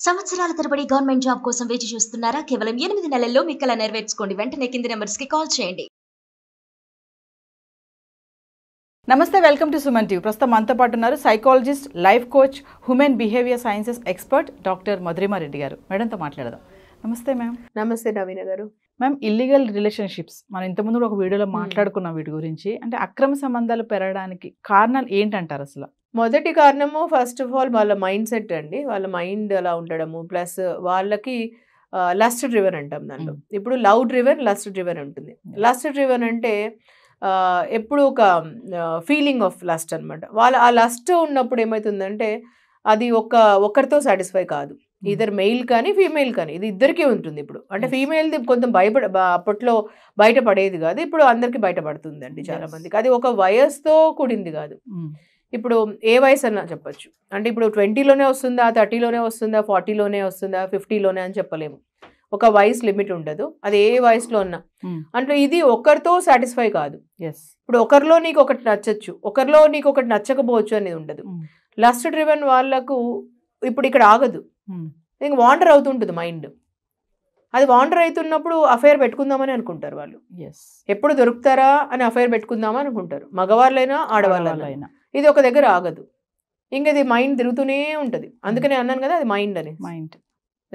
సంవత్సరాల తరబడి government job కోసం వేచి చూస్తున్నారా? కేవలం 8 నెలల్లో మీ కల నెరవేర్చుకోండి. వెంటనే కింది నెంబర్స్ కి కాల్ చేయండి. నమస్తే, వెల్కమ్ టు సుమన్ టీవీ. ప్రస్తుతం మనతో పాటు ఉన్నారు psychologist, life coach, human behaviour sciences expert doctor Madhurima Reddy గారు. మేడంతో మాట్లాడదాం. నమస్తే మ్యామ్. నమస్తే నవీన గారు. మ్యామ్, ఇల్లీగల్ రిలేషన్షిప్స్ మనం ఇంతకుముందు ఒక వీడియోలో మాట్లాడుకున్నాం వీటి గురించి. అంటే అక్రమ సంబంధాలు పెరగడానికి కారణాలు ఏంటంటారు అసలు? మొదటి కారణము ఫస్ట్ ఆఫ్ ఆల్ వాళ్ళ మైండ్ సెట్ అండి. వాళ్ళ మైండ్ అలా ఉండడము, ప్లస్ వాళ్ళకి లస్ట్ డ్రివెన్ అంటాం దాంట్లో. ఇప్పుడు లవ్ డ్రివెన్, లస్ట్ డ్రివెన్ ఉంటుంది. లస్ట్ డ్రివెన్ అంటే ఎప్పుడు ఒక ఫీలింగ్ ఆఫ్ లస్ట్ అనమాట. వాళ్ళ ఆ లస్ట్ ఉన్నప్పుడు ఏమవుతుందంటే అది ఒక్కరితో సాటిస్ఫై కాదు. ఇద్దరు మెయిల్ కానీ ఫీమేల్ కానీ, ఇది ఇద్దరికీ ఉంటుంది. ఇప్పుడు అంటే ఫీమేల్ది కొంచెం అప్పట్లో బయటపడేది కాదు, ఇప్పుడు అందరికి బయటపడుతుంది అండి చాలా మందికి. అది ఒక వయసుతో కూడింది కాదు. ఇప్పుడు ఏ వయసు అన్నా చెప్పచ్చు. అంటే ఇప్పుడు 20లోనే వస్తుందా, 30లోనే వస్తుందా, 40లోనే వస్తుందా, 50లోనే అని చెప్పలేము. ఒక వయసు లిమిట్ ఉండదు, అది ఏ వయసులో ఉన్నా. అంటే ఇది ఒకరితో సాటిస్ఫై కాదు. ఇప్పుడు ఒకరిలో నీకు ఒకటి నచ్చచ్చు, ఒకరిలో నీకు ఒకటి నచ్చకపోవచ్చు అనేది ఉండదు. లస్ట్ డ్రివెన్ వాళ్ళకు ఇప్పుడు ఇక్కడ ఆగదు, ఇంక వాండర్ అవుతుంటుంది మైండ్. అది వాండర్ అవుతున్నప్పుడు అఫైర్ పెట్టుకుందామని అనుకుంటారు వాళ్ళు. ఎప్పుడు దొరుకుతారా అని అఫైర్ పెట్టుకుందామని అనుకుంటారు, మగవాళ్ళైనా ఆడవాళ్ళైనా. ఇది ఒక దగ్గర ఆగదు, ఇంక ఇది మైండ్ తిరుగుతూనే ఉంటుంది. అందుకనే అన్నాను కదా, అది మైండ్ అని.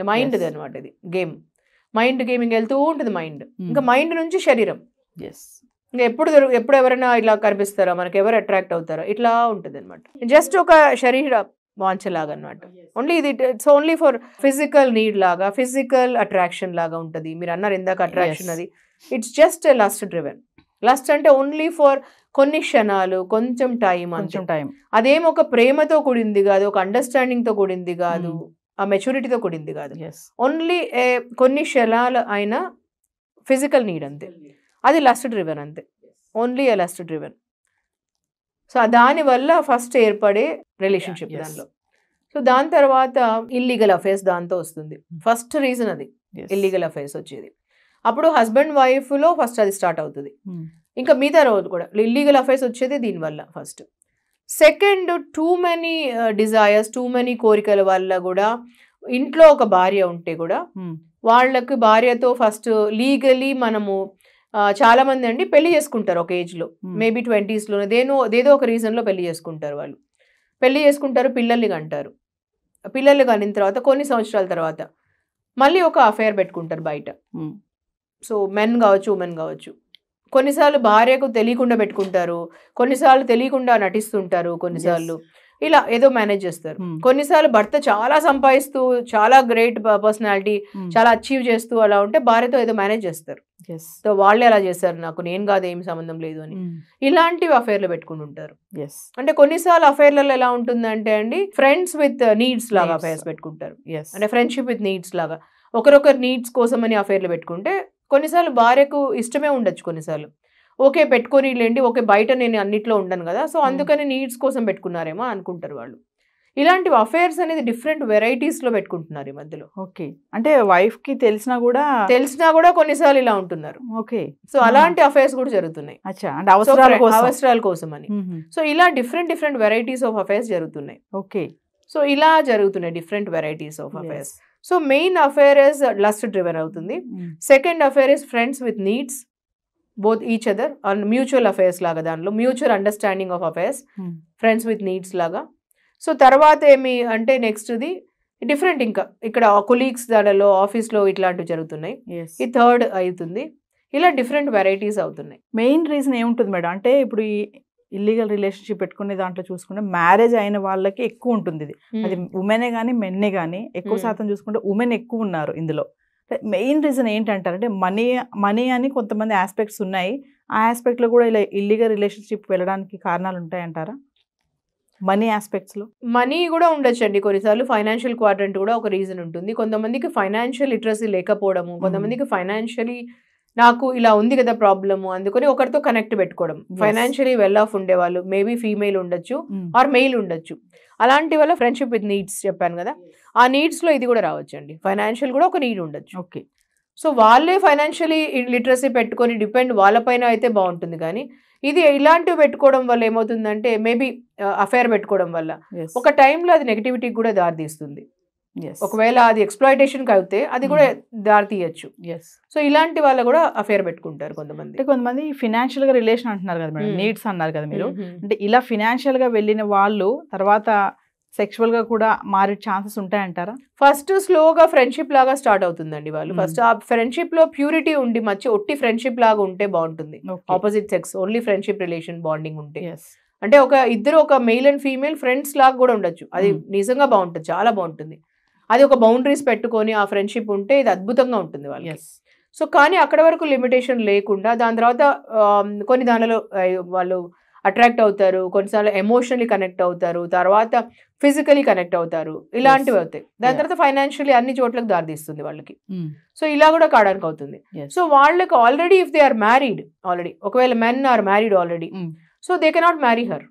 మైండ్ అనమాట, ఇది గేమ్. మైండ్ గేమింగ్ వెళ్తూ ఉంటుంది మైండ్. ఇంకా మైండ్ నుంచి శరీరం. ఇంకా ఎప్పుడు ఎవరైనా ఇలా కనిపిస్తారా, మనకి ఎవరు అట్రాక్ట్ అవుతారా, ఇట్లా ఉంటుంది అనమాట. జస్ట్ ఒక శరీర వాంఛలాగా అనమాట. ఓన్లీ ఇది it's only for physical need లాగా, ఫిజికల్ అట్రాక్షన్ లాగా ఉంటుంది. మీరు అన్నారు ఇందాక అట్రాక్షన్, అది it's just a lust driven. Lust అంటే ఓన్లీ ఫర్ కొన్ని క్షణాలు, కొంచెం టైం. అదేం ఒక ప్రేమతో కూడింది కాదు, ఒక అండర్స్టాండింగ్ తో కూడింది కాదు, ఆ మెచ్యూరిటీతో కూడింది కాదు. ఓన్లీ కొన్ని క్షణాలు అయినా ఫిజికల్ నీడ్ అంతే. అది లస్ట్ డ్రివెన్ అంతే, ఓన్లీ ఏ లస్ట్ డ్రివెన్. సో దానివల్ల ఫస్ట్ ఏర్పడే రిలేషన్షిప్ దానిలో. సో దాని తర్వాత ఇల్లీగల్ అఫైర్స్ దాంతో వస్తుంది. ఫస్ట్ రీజన్ అది ఇల్లీగల్ అఫైర్స్ వచ్చేది. అప్పుడు హస్బెండ్ వైఫ్ లో ఫస్ట్ అది స్టార్ట్ అవుతుంది. ఇంకా మిగతా రోజు కూడా ఇల్లీగల్ అఫైర్స్ వచ్చేది దీనివల్ల first. Second, too many desires, too many కోరికల వల్ల కూడా. ఇంట్లో ఒక భార్య ఉంటే కూడా వాళ్ళకి భార్యతో ఫస్ట్ లీగలీ మనము చాలా మంది అండి పెళ్లి చేసుకుంటారు ఒక ఏజ్ లో, మేబీ 20sలోనే ఏదో ఒక రీజన్ లో పెళ్లి చేసుకుంటారు. వాళ్ళు పెళ్లి చేసుకుంటారు, పిల్లల్ని కంటారు. పిల్లల్ని కనిన తర్వాత కొన్ని సంవత్సరాల తర్వాత మళ్ళీ ఒక అఫైర్ పెట్టుకుంటారు బయట. సో మెన్ కావచ్చు, ఉమెన్ కావచ్చు. కొన్నిసార్లు భార్యకు తెలియకుండా పెట్టుకుంటారు, కొన్నిసార్లు తెలియకుండా నటిస్తుంటారు, కొన్నిసార్లు ఇలా ఏదో మేనేజ్ చేస్తారు. కొన్నిసార్లు భర్త చాలా సంపాదిస్తూ, చాలా గ్రేట్ పర్సనాలిటీ, చాలా అచీవ్ చేస్తూ అలా ఉంటే భార్యతో ఏదో మేనేజ్ చేస్తారు. సో వాళ్ళే అలా చేస్తారు, నాకు నేను కాదు, ఏం సంబంధం లేదు అని. ఇలాంటివి అఫైర్లు పెట్టుకుంటుంటారు. అంటే కొన్నిసార్లు అఫైర్లలో ఎలా ఉంటుందంటే అండి, ఫ్రెండ్స్ విత్ నీడ్స్ లాగా అఫైర్స్ పెట్టుకుంటారు. అంటే ఫ్రెండ్షిప్ విత్ నీడ్స్ లాగా ఒకరొకరు నీడ్స్ కోసం అని అఫైర్లు పెట్టుకుంటే, కొన్నిసార్లు భార్యకు ఇష్టమే ఉండొచ్చు, కొన్నిసార్లు ఓకే పెట్టుకొని లేండి, ఓకే బయట నేను అన్నిట్లో ఉండను కదా, సో అందుకని నీడ్స్ కోసం పెట్టుకున్నారేమో అనుకుంటారు వాళ్ళు. ఇలాంటి అఫైర్స్ అనేది డిఫరెంట్ వెరైటీస్ లో పెట్టుకుంటున్నారు ఈ మధ్యలో. ఓకే, అంటే వైఫ్ కి తెలిసినా కూడా కొన్నిసార్లు ఇలా ఉంటున్నారు. ఓకే, సో అలాంటి అఫైర్స్ కూడా జరుగుతున్నాయి, అవసరాల కోసం అని. సో ఇలా డిఫరెంట్ వెరైటీస్ ఆఫ్ అఫైర్స్ జరుగుతున్నాయి. ఓకే, సో ఇలా జరుగుతున్నాయి different varieties of affairs. So main affair is lust driven అవుతుంది. Second affair is friends with needs, both each other, mutual affairs లాగా, దానిలో mutual understanding of affairs, friends with needs లాగా. So తర్వాత ఏమి అంటే నెక్స్ట్ది different, ఇంకా ఇక్కడ కొలీగ్స్ దానిలో ఆఫీస్లో ఇట్లాంటివి జరుగుతున్నాయి. ఈ థర్డ్ అవుతుంది. ఇలా డిఫరెంట్ వెరైటీస్ అవుతున్నాయి. మెయిన్ రీజన్ ఏముంటుంది మేడం అంటే, ఇప్పుడు ఈ ఇల్లీగల్ రిలేషన్షిప్ పెట్టుకునే దాంట్లో చూసుకుంటే మ్యారేజ్ అయిన వాళ్ళకి ఎక్కువ ఉంటుంది ఇది. అది ఉమెనే కానీ మెన్నే కానీ ఎక్కువ శాతం చూసుకుంటే ఉమెన్ ఎక్కువ ఉన్నారు ఇందులో. మెయిన్ రీజన్ ఏంటంటారంటే మనీ అని కొంతమంది ఆస్పెక్ట్స్ ఉన్నాయి. ఆ ఆస్పెక్ట్లో కూడా ఇలా ఇల్లీగల్ రిలేషన్షిప్ వెళ్ళడానికి కారణాలు ఉంటాయంటారా? మనీ ఆస్పెక్ట్స్లో మనీ కూడా ఉండొచ్చండి. కొన్నిసార్లు ఫైనాన్షియల్ క్వాడ్రంట్ కూడా ఒక రీజన్ ఉంటుంది. కొంతమందికి ఫైనాన్షియల్ లిటరసీ లేకపోవడము, కొంతమందికి ఫైనాన్షియలీ నాకు ఇలా ఉంది కదా ప్రాబ్లము, అందుకని ఒకరితో కనెక్ట్ పెట్టుకోవడం. ఫైనాన్షియలీ వెల్ ఆఫ్ ఉండేవాళ్ళు మేబీ ఫీమేల్ ఉండొచ్చు ఆర్ మెయిల్ ఉండొచ్చు. అలాంటి వల్ల ఫ్రెండ్షిప్ విత్ నీడ్స్ చెప్పాను కదా, ఆ నీడ్స్లో ఇది కూడా రావచ్చండి. ఫైనాన్షియల్ కూడా ఒక నీడ్ ఉండొచ్చు. ఓకే, సో వాళ్ళే ఫైనాన్షియలీ లిటరసీ పెట్టుకొని డిపెండ్ వాళ్ళపైన అయితే బాగుంటుంది. కానీ ఇది ఇలాంటివి పెట్టుకోవడం వల్ల ఏమవుతుందంటే, మేబీ అఫైర్ పెట్టుకోవడం వల్ల ఒక టైంలో అది నెగిటివిటీకి కూడా దారితీస్తుంది. ఒకవేళ అది ఎక్స్‌ప్లాయిటేషన్ కి అయితే అది కూడా దారి తీయొచ్చు. సో ఇలాంటి వాళ్ళు కూడా అఫేర్ పెట్టుకుంటారు కొంతమంది. అంటే కొంతమంది ఫినాన్షియల్ గా రిలేషన్ అంటున్నారు కదా మేడం, నీడ్స్ అన్నారు కదా మీరు, అంటే ఇలా ఫినాన్షియల్ గా వెళ్ళిన వాళ్ళు తర్వాత సెక్షువల్ గా కూడా మారే ఛాన్సెస్ ఉంటాయంటారా? ఫస్ట్ స్లోగా ఫ్రెండ్షిప్ లాగా స్టార్ట్ అవుతుందండి వాళ్ళు. ఫస్ట్ ఆ ఫ్రెండ్షిప్ లో ప్యూరిటీ ఉండి మధ్య ఒట్టి ఫ్రెండ్షిప్ లాగా ఉంటే బాగుంటుంది. Opposite sex only friendship relation bonding ఉంటే, అంటే ఇద్దరు ఒక మెయిల్ అండ్ ఫీమేల్ ఫ్రెండ్స్ లాగా కూడా ఉండొచ్చు. అది నిజంగా బాగుంటుంది, చాలా బాగుంటుంది. అది ఒక బౌండరీస్ పెట్టుకొని ఆ ఫ్రెండ్షిప్ ఉంటే ఇది అద్భుతంగా ఉంటుంది వాళ్ళకి. సో కానీ అక్కడ వరకు లిమిటేషన్ లేకుండా దాని తర్వాత కొన్ని దానిలో వాళ్ళు అట్రాక్ట్ అవుతారు, కొన్నిసార్లు ఎమోషనలీ కనెక్ట్ అవుతారు, తర్వాత ఫిజికలీ కనెక్ట్ అవుతారు, ఇలాంటివి అవుతాయి. దాని తర్వాత ఫైనాన్షియలీ అన్ని చోట్లకు దారితీస్తుంది వాళ్ళకి. సో ఇలా కూడా కావడానికి అవుతుంది. సో వాళ్ళకి already if they are married already, ఒకవేళ men are married already, so they cannot marry her.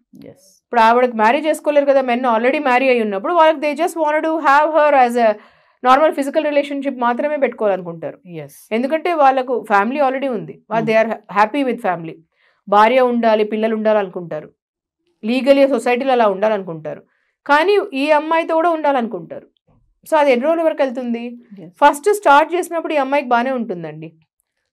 ఇప్పుడు ఆవిడకి మ్యారీ చేసుకోలేరు కదా, మెన్ ఆల్రెడీ మ్యారీ అయి ఉన్నప్పుడు వాళ్ళకి they just want to have her as a normal physical relationship మాత్రమే పెట్టుకోవాలనుకుంటారు. ఎందుకంటే వాళ్ళకు ఫ్యామిలీ ఆల్రెడీ ఉంది, they are happy with family. భార్య ఉండాలి, పిల్లలు ఉండాలనుకుంటారు, లీగలీ సొసైటీలో అలా ఉండాలనుకుంటారు. కానీ ఈ అమ్మాయితో కూడా ఉండాలనుకుంటారు. సో అది ఎన్ని రోజుల వరకు వెళ్తుంది? ఫస్ట్ స్టార్ట్ చేసినప్పుడు ఈ అమ్మాయికి బాగానే ఉంటుందండి.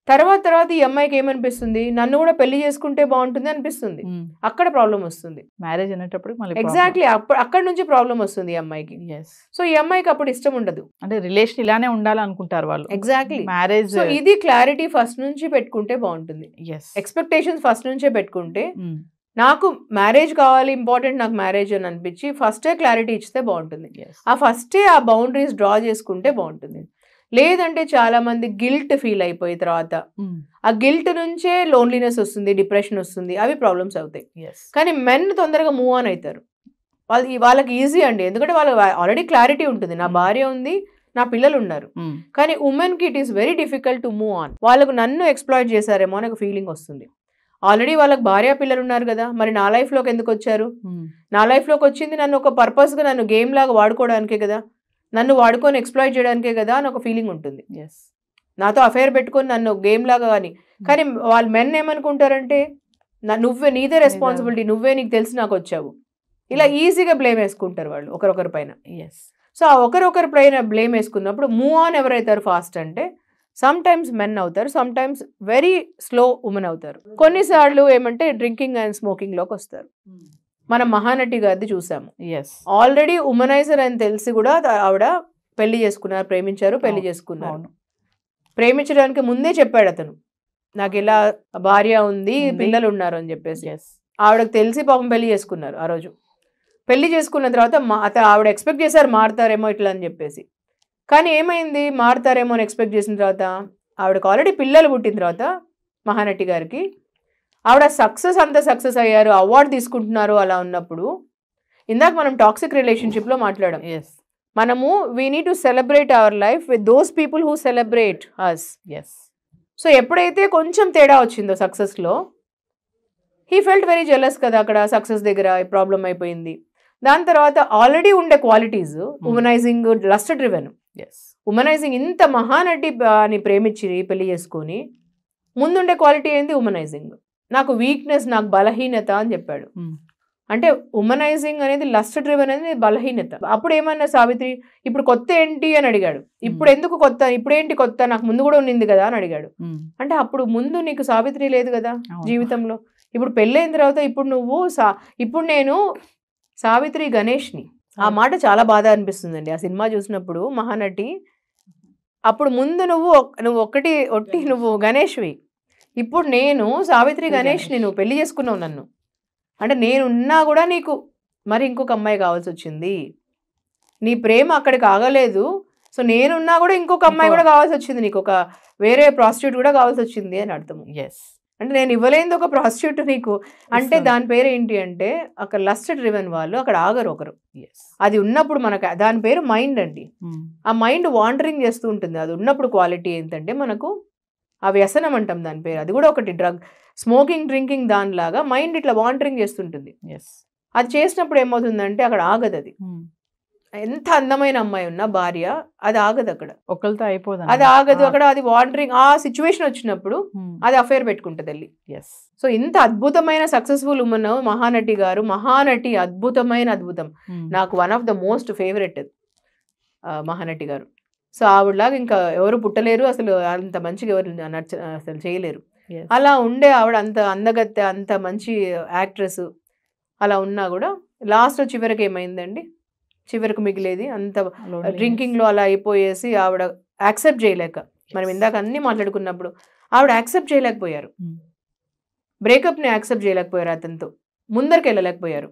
తర్వాత ఈ అమ్మాయికి ఏమనిపిస్తుంది, నన్ను కూడా పెళ్లి చేసుకుంటే బాగుంటుంది అనిపిస్తుంది. అక్కడ ప్రాబ్లం వస్తుంది. మ్యారేజ్ అనేటప్పుడు ఎగ్జాక్ట్లీ అక్కడ నుంచి ప్రాబ్లం వస్తుంది ఈ అమ్మాయికి. సో ఈ అమ్మాయికి అప్పుడు ఇష్టం ఉండదు, అంటే రిలేషన్ ఇలానే ఉండాలనుకుంటారు వాళ్ళు. Exactly marriage. సో ఇది క్లారిటీ ఫస్ట్ నుంచి పెట్టుకుంటే బాగుంటుంది. ఎక్స్పెక్టేషన్స్ ఫస్ట్ నుంచే పెట్టుకుంటే, నాకు మ్యారేజ్ కావాలి, ఇంపార్టెంట్ నాకు మ్యారేజ్ అని అనిపించి ఫస్టే క్లారిటీ ఇస్తే బాగుంటుంది. ఆ ఫస్టే ఆ బౌండరీస్ డ్రా చేసుకుంటే బాగుంటుంది. లేదంటే చాలా మంది గిల్ట్ ఫీల్ అయిపోయి తర్వాత ఆ గిల్ట్ నుంచే లోన్లీనెస్ వస్తుంది, డిప్రెషన్ వస్తుంది, అవి ప్రాబ్లమ్స్ అవుతాయి. కానీ మెన్ తొందరగా మూవ్ ఆన్ అవుతారు. వాళ్ళకి ఈజీ అండి, ఎందుకంటే వాళ్ళకి ఆల్రెడీ క్లారిటీ ఉంటుంది, నా భార్య ఉంది, నా పిల్లలు ఉన్నారు. కానీ ఉమెన్ కి it is very difficult to move on. వాళ్ళకు నన్ను ఎక్స్‌ప్లాయిట్ చేశారేమో అని ఒక ఫీలింగ్ వస్తుంది. ఆల్రెడీ వాళ్ళకి భార్య పిల్లలు ఉన్నారు కదా, మరి నా లైఫ్ లోకి ఎందుకు వచ్చారు? నా లైఫ్ లోకి వచ్చింది నన్ను ఒక పర్పస్ గా, నన్ను గేమ్ లాగా వాడుకోవడానికే కదా, నన్ను వాడుకొని ఎక్స్‌ప్లాయిట్ చేయడానికే కదా అని ఒక ఫీలింగ్ ఉంటుంది. నాతో అఫేర్ పెట్టుకొని నన్ను గేమ్ లాగా అని. కానీ వాళ్ళు మెన్ ఏమనుకుంటారంటే, నువ్వే, నీదే రెస్పాన్సిబిలిటీ, నువ్వే, నీకు తెలిసి నాకు వచ్చావు, ఇలా ఈజీగా బ్లేమ్ వేసుకుంటారు వాళ్ళు ఒకరొకరి పైన. సో ఆ ఒకరొకరి పైన బ్లేమ్ వేసుకున్నప్పుడు మూవ్ ఆన్ ఎవరైతారు ఫాస్ట్ అంటే సమ్ టైమ్స్ మెన్ అవుతారు, some times very slow women అవుతారు. కొన్నిసార్లు ఏమంటే డ్రింకింగ్ అండ్ స్మోకింగ్ లోకి వస్తారు. మనం మహానటి గారిది చూసాము. ఆల్రెడీ ఉమెనైజర్ అని తెలిసి కూడా ఆవిడ పెళ్లి చేసుకున్నారు, ప్రేమించారు, పెళ్లి చేసుకున్నారు. ప్రేమించడానికి ముందే చెప్పాడు అతను, నాకు ఇలా భార్య ఉంది, పిల్లలు ఉన్నారు అని చెప్పేసి. ఆవిడకి తెలిసి పాపం పెళ్లి చేసుకున్నారు. ఆ రోజు పెళ్లి చేసుకున్న తర్వాత ఆవిడ ఎక్స్పెక్ట్ చేశారు మారుతారేమో ఇట్లా అని చెప్పేసి. కానీ ఏమైంది, మారుతారేమో అని ఎక్స్పెక్ట్ చేసిన తర్వాత ఆవిడకి ఆల్రెడీ పిల్లలు పుట్టిన తర్వాత మహానటి గారికి ఆవిడ సక్సెస్ అయ్యారు, అవార్డు తీసుకుంటున్నారు. అలా ఉన్నప్పుడు ఇందాక మనం టాక్సిక్ రిలేషన్షిప్లో మాట్లాడాం. మనము we need to celebrate our life with those people who celebrate us. So ఎప్పుడైతే కొంచెం తేడా వచ్చిందో సక్సెస్లో, హీ ఫెల్ట్ వెరీ జెలస్ కదా, అక్కడ సక్సెస్ దగ్గర ప్రాబ్లం అయిపోయింది. దాని తర్వాత ఆల్రెడీ ఉండే క్వాలిటీస్, ఉమెనైజింగ్, లస్ట్ డ్రివెన్. ఉమెనైజింగ్, ఇంత మహానటి అని ప్రేమించి పెళ్లి చేసుకొని ముందుండే క్వాలిటీ ఏంది? ఉమెనైజింగ్. నాకు వీక్నెస్, నాకు బలహీనత అని చెప్పాడు. అంటే ఉమెనైజింగ్ అనేది, లస్ట్ డ్రివెన్ అనేది బలహీనత. అప్పుడు ఏమన్నా సావిత్రి, ఇప్పుడు కొత్త ఏంటి అని అడిగాడు. ఇప్పుడు ఎందుకు కొత్త, ఇప్పుడేంటి కొత్త, నాకు ముందు కూడా ఉన్నింది కదా అని అడిగాడు. అంటే అప్పుడు ముందు నీకు సావిత్రి లేదు కదా జీవితంలో, ఇప్పుడు పెళ్ళైన తర్వాత ఇప్పుడు నేను సావిత్రి గణేష్ని. ఆ మాట చాలా బాధ అనిపిస్తుందండి ఆ సినిమా చూసినప్పుడు. మహానటి, అప్పుడు ముందు నువ్వు నువ్వు గణేష్వి, ఇప్పుడు నేను సావిత్రి గణేష్ని, నువ్వు పెళ్లి చేసుకున్నావు నన్ను. అంటే నేనున్నా కూడా నీకు మరి ఇంకొక అమ్మాయి కావాల్సి వచ్చింది, నీ ప్రేమ అక్కడికి ఆగలేదు. సో నేనున్నా కూడా ఇంకొక అమ్మాయి కూడా కావాల్సి వచ్చింది, నీకు ఒక వేరే ప్రాస్టిట్యూట్ కూడా కావాల్సి వచ్చింది అని అర్థము. అంటే నేను ఇవ్వలేనిది ఒక ప్రాస్టిట్యూట్ నీకు. అంటే దాని పేరు ఏంటి అంటే, అక్కడ లస్ట్ డ్రివెన్ వాళ్ళు అక్కడ ఆగరు ఒకరు. అది ఉన్నప్పుడు మనకు దాని పేరు మైండ్ అండి. ఆ మైండ్ వాండరింగ్ చేస్తూ ఉంటుంది. అది ఉన్నప్పుడు క్వాలిటీ ఏంటంటే మనకు ఆ వ్యసనం అంటాం దాని పేరు. అది కూడా ఒకటి డ్రగ్, స్మోకింగ్, డ్రింకింగ్, దానిలాగా మైండ్ ఇట్లా వాండరింగ్ చేస్తుంటుంది. అది చేసినప్పుడు ఏమవుతుందంటే అక్కడ ఆగదు. అది ఎంత అందమైన అమ్మాయి ఉన్నా భార్య, అది ఆగదు అక్కడ, ఒకరితో అయిపోదు, అది ఆగదు అక్కడ. అది వాండరింగ్, ఆ సిచ్యువేషన్ వచ్చినప్పుడు అది అఫేర్ పెట్టుకుంటుంది వెళ్ళి. సో ఇంత అద్భుతమైన సక్సెస్ఫుల్ ఉమెన్ మహానటి గారు. మహానటి అద్భుతం, నాకు one of the most favourite. Mahanati గారు. సో ఆవిడలాగా ఇంకా ఎవరు పుట్టలేరు, అసలు అంత మంచిగా ఎవరు అసలు చేయలేరు. అలా ఉండే ఆవిడ అంత అందగత్తె, అంత మంచి యాక్ట్రెస్ అలా ఉన్నా కూడా లాస్ట్ చివరికి ఏమైందండి, చివరికి మిగిలేది అంత డ్రింకింగ్లో అలా అయిపోయేసి ఆవిడ యాక్సెప్ట్ చేయలేక, మనం ఇందాక అన్నీ మాట్లాడుకున్నప్పుడు ఆవిడ యాక్సెప్ట్ చేయలేకపోయారు, బ్రేకప్ని యాక్సెప్ట్ చేయలేకపోయారు, అతనితో ముందరికి వెళ్ళలేకపోయారు.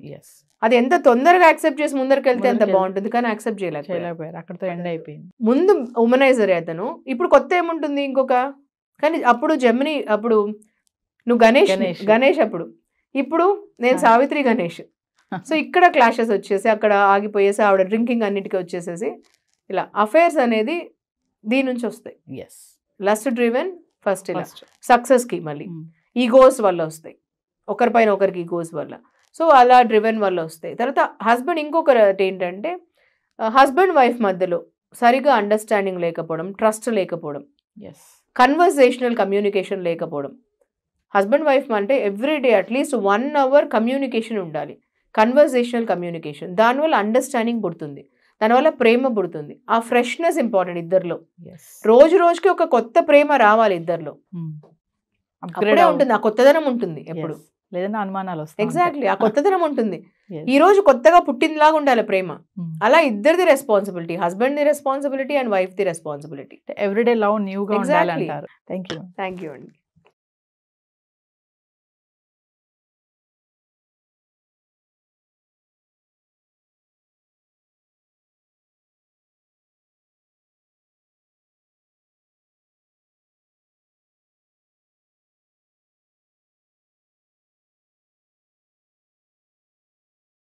అది ఎంత తొందరగా యాక్సెప్ట్ చేసి ముందరికి వెళ్తే అంత బాగుంటుంది, కానీ యాక్సెప్ట్ చేయలేకపోయారు, అక్కడితో ఎండ్ అయిపోయింది. ముందు ఉమనైజర్ అతను, ఇప్పుడు కొత్త ఏముంటుంది ఇంకొక, కానీ అప్పుడు జెమిని, అప్పుడు నువ్వు గణేష్ అప్పుడు, ఇప్పుడు నేను సావిత్రి గణేష్. సో ఇక్కడ క్లాషెస్ వచ్చేసి అక్కడ ఆగిపోయేసి ఆవిడ డ్రింకింగ్ అన్నిటికీ వచ్చేసేసి ఇలా అఫైర్స్ అనేది దీని నుంచి వస్తాయి. లస్ట్ డ్రివెన్ ఫస్ట్ ఇలా సక్సెస్కి మళ్ళీ ఈగోస్ వల్ల వస్తాయి, ఒకరిపైన ఒకరికి ఈగోస్ వల్ల. సో అలా డ్రివెన్ వల్ల వస్తాయి. తర్వాత హస్బెండ్, ఇంకొకటి ఏంటంటే హస్బెండ్ వైఫ్ మధ్యలో సరిగా అండర్స్టాండింగ్ లేకపోవడం, ట్రస్ట్ లేకపోవడం, కన్వర్సేషనల్ కమ్యూనికేషన్ లేకపోవడం. హస్బెండ్ వైఫ్ అంటే ఎవ్రీడే అట్లీస్ట్ 1 hour కమ్యూనికేషన్ ఉండాలి, కన్వర్సేషనల్ కమ్యూనికేషన్. దానివల్ల అండర్స్టాండింగ్ పుడుతుంది, దానివల్ల ప్రేమ పుడుతుంది. ఆ ఫ్రెష్నెస్ ఇంపార్టెంట్ ఇద్దరిలో. రోజు రోజుకి ఒక కొత్త ప్రేమ రావాలి ఇద్దరిలో, అప్పుడే ఉంటుంది, ఆ కొత్తదనం ఉంటుంది ఎప్పుడు, లేదన్నా అనుమానాలు వస్తాయి. ఎగ్జాక్ట్లీ, ఆ కొత్తదనం ఉంటుంది. ఈ రోజు కొత్తగా పుట్టినలాగా ఉండాలి ప్రేమ. అలా ఇద్దరిది responsibility, husband the responsibility and wife the responsibility. Every day love న్యూగా ఉండాలి అంటారు. థ్యాంక్ యూ అండి.